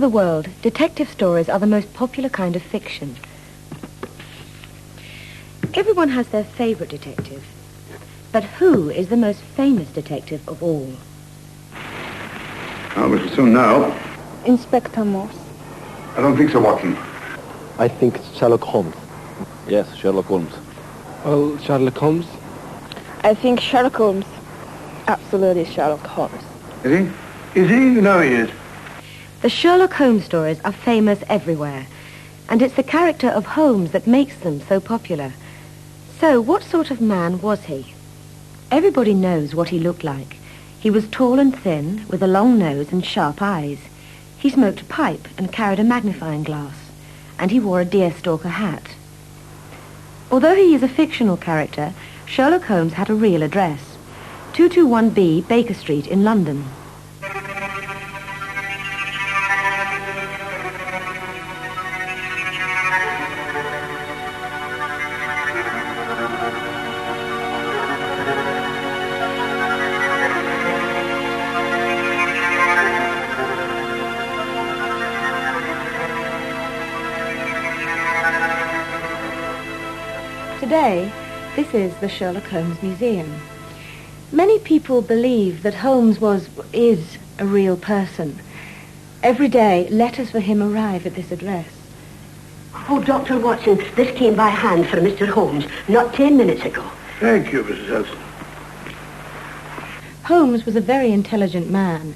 the world, detective stories are the most popular kind of fiction. Everyone has their favourite detective. But who is the most famous detective of all? Oh, we shall soon know. Inspector Morse. I don't think so, Watson. I think it's Sherlock Holmes. Yes, Sherlock Holmes. Well, Sherlock Holmes. I think Sherlock Holmes. Absolutely Sherlock Holmes. Is he? Is he? No, he is. The Sherlock Holmes stories are famous everywhere, and it's the character of Holmes that makes them so popular. So, what sort of man was he? Everybody knows what he looked like. He was tall and thin, with a long nose and sharp eyes. He smoked a pipe and carried a magnifying glass, and he wore a deerstalker hat. Although he is a fictional character, Sherlock Holmes had a real address, 221B Baker Street in London. Today, this is the Sherlock Holmes Museum. Many people believe that Holmes is a real person. Every day, letters for him arrive at this address. Oh, Dr. Watson, this came by hand for Mr. Holmes not 10 minutes ago. Thank you, Mrs. Elson. Holmes was a very intelligent man.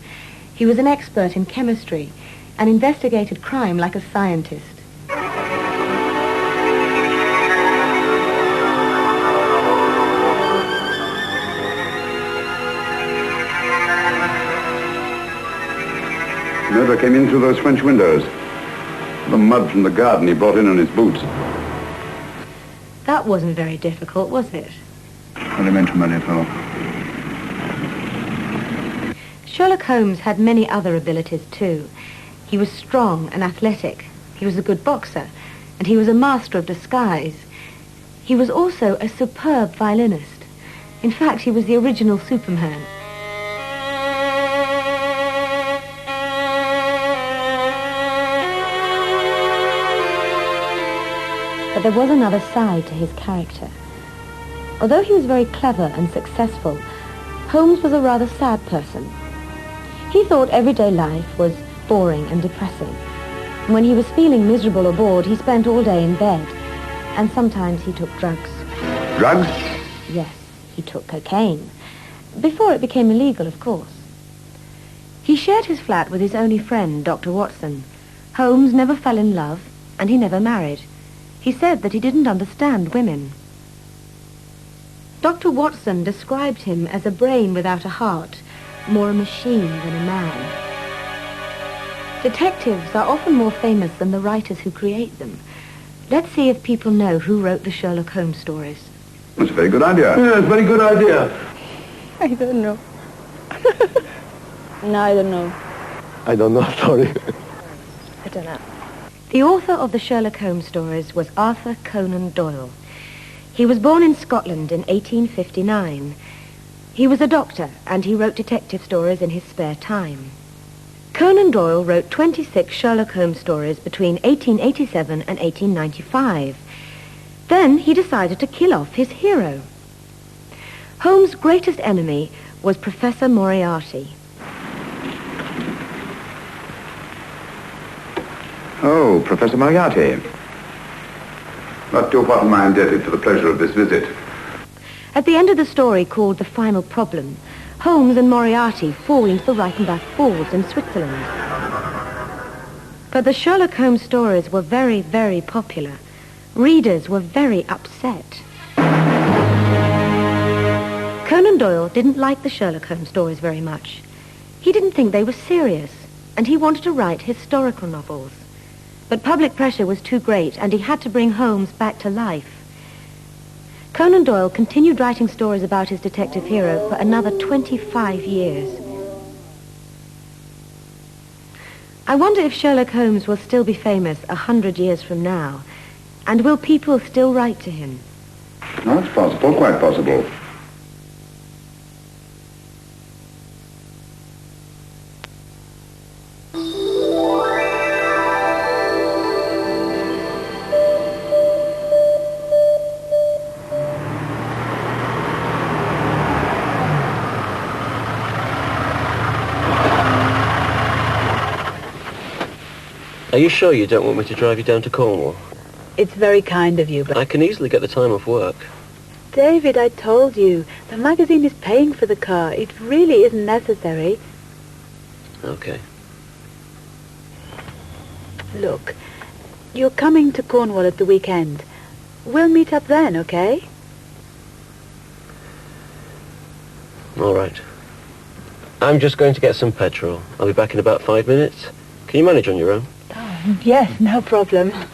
He was an expert in chemistry and investigated crime like a scientist. The murderer came in through those French windows. The mud from the garden he brought in on his boots. That wasn't very difficult, was it? What he meant to money for. Sherlock Holmes had many other abilities too. He was strong and athletic. He was a good boxer, and he was a master of disguise. He was also a superb violinist. In fact, he was the original Superman. But there was another side to his character. Although he was very clever and successful, Holmes was a rather sad person. He thought everyday life was boring and depressing. When he was feeling miserable or bored, he spent all day in bed. And sometimes he took drugs. Drugs? Yes, he took cocaine. Before it became illegal, of course. He shared his flat with his only friend, Dr. Watson. Holmes never fell in love, and he never married. He said that he didn't understand women. Dr. Watson described him as a brain without a heart, more a machine than a man. Detectives are often more famous than the writers who create them. Let's see if people know who wrote the Sherlock Holmes stories. That's a very good idea. Yeah, it's a very good idea. I don't know. No, I don't know. I don't know, sorry. I don't know. The author of the Sherlock Holmes stories was Arthur Conan Doyle. He was born in Scotland in 1859. He was a doctor, and he wrote detective stories in his spare time. Conan Doyle wrote 26 Sherlock Holmes stories between 1887 and 1895. Then he decided to kill off his hero. Holmes' greatest enemy was Professor Moriarty. Oh, Professor Moriarty. Not to what am I indebted for the pleasure of this visit? At the end of the story, called The Final Problem, Holmes and Moriarty fall into the Reichenbach Falls in Switzerland. But the Sherlock Holmes stories were very, very popular. Readers were very upset. Conan Doyle didn't like the Sherlock Holmes stories very much. He didn't think they were serious, and he wanted to write historical novels. But public pressure was too great, and he had to bring Holmes back to life. Conan Doyle continued writing stories about his detective hero for another 25 years. I wonder if Sherlock Holmes will still be famous 100 years from now, and will people still write to him? No, it's possible, quite possible. Are you sure you don't want me to drive you down to Cornwall? It's very kind of you, but... I can easily get the time off work. David, I told you. The magazine is paying for the car. It really isn't necessary. Okay. Look, you're coming to Cornwall at the weekend. We'll meet up then, okay? All right. I'm just going to get some petrol. I'll be back in about 5 minutes. Can you manage on your own? Oh, yes, no problem. Can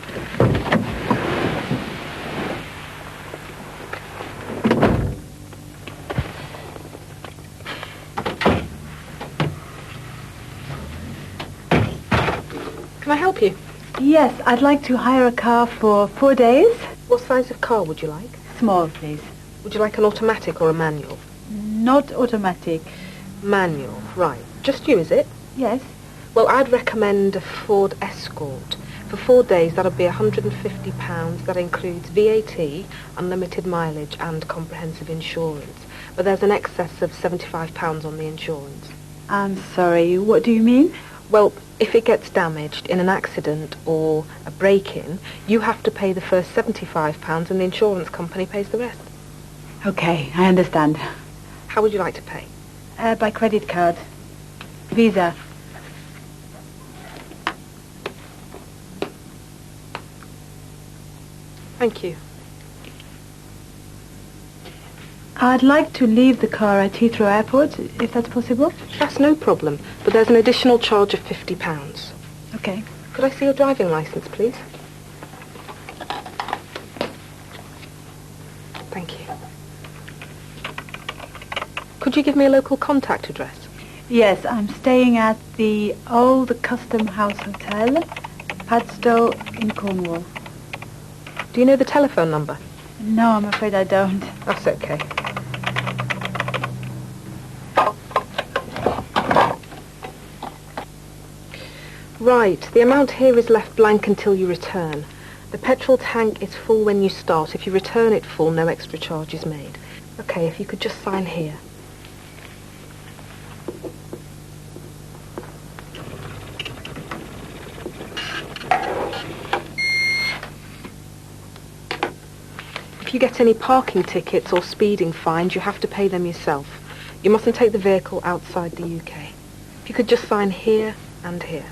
I help you? Yes, I'd like to hire a car for 4 days. What size of car would you like? Small, please. Would you like an automatic or a manual? Not automatic. Manual, right. Just you, is it? Yes. Well, I'd recommend a Ford Escort. For 4 days, that'll be £150. That includes VAT, unlimited mileage, and comprehensive insurance. But there's an excess of £75 on the insurance. I'm sorry, what do you mean? Well, if it gets damaged in an accident or a break-in, you have to pay the first £75 and the insurance company pays the rest. Okay, I understand. How would you like to pay? By credit card. Visa. Thank you. I'd like to leave the car at Heathrow Airport, if that's possible. That's no problem, but there's an additional charge of £50. Okay. Could I see your driving licence, please? Thank you. Could you give me a local contact address? Yes, I'm staying at the Old Custom House Hotel, Padstow in Cornwall. Do you know the telephone number? No, I'm afraid I don't. That's okay. Right, the amount here is left blank until you return. The petrol tank is full when you start. If you return it full, no extra charge is made. Okay, if you could just sign here. If you get any parking tickets or speeding fines, you have to pay them yourself. You mustn't take the vehicle outside the UK. If you could just sign here and here.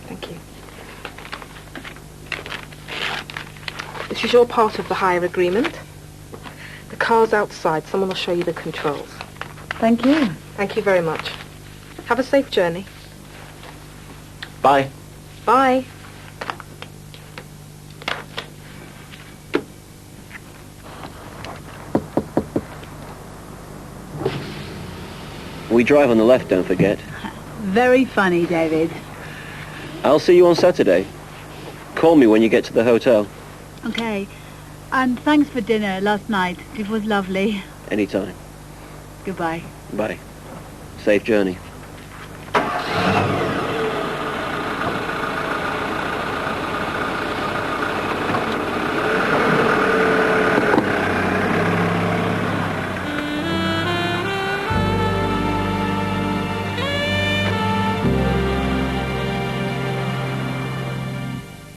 Thank you. This is your part of the hire agreement. The car's outside. Someone will show you the controls. Thank you. Thank you very much. Have a safe journey. Bye. Bye. We drive on the left, don't forget. Very funny, David. I'll see you on Saturday. Call me when you get to the hotel. Okay. And thanks for dinner last night. It was lovely. Anytime. Goodbye. Bye. Safe journey.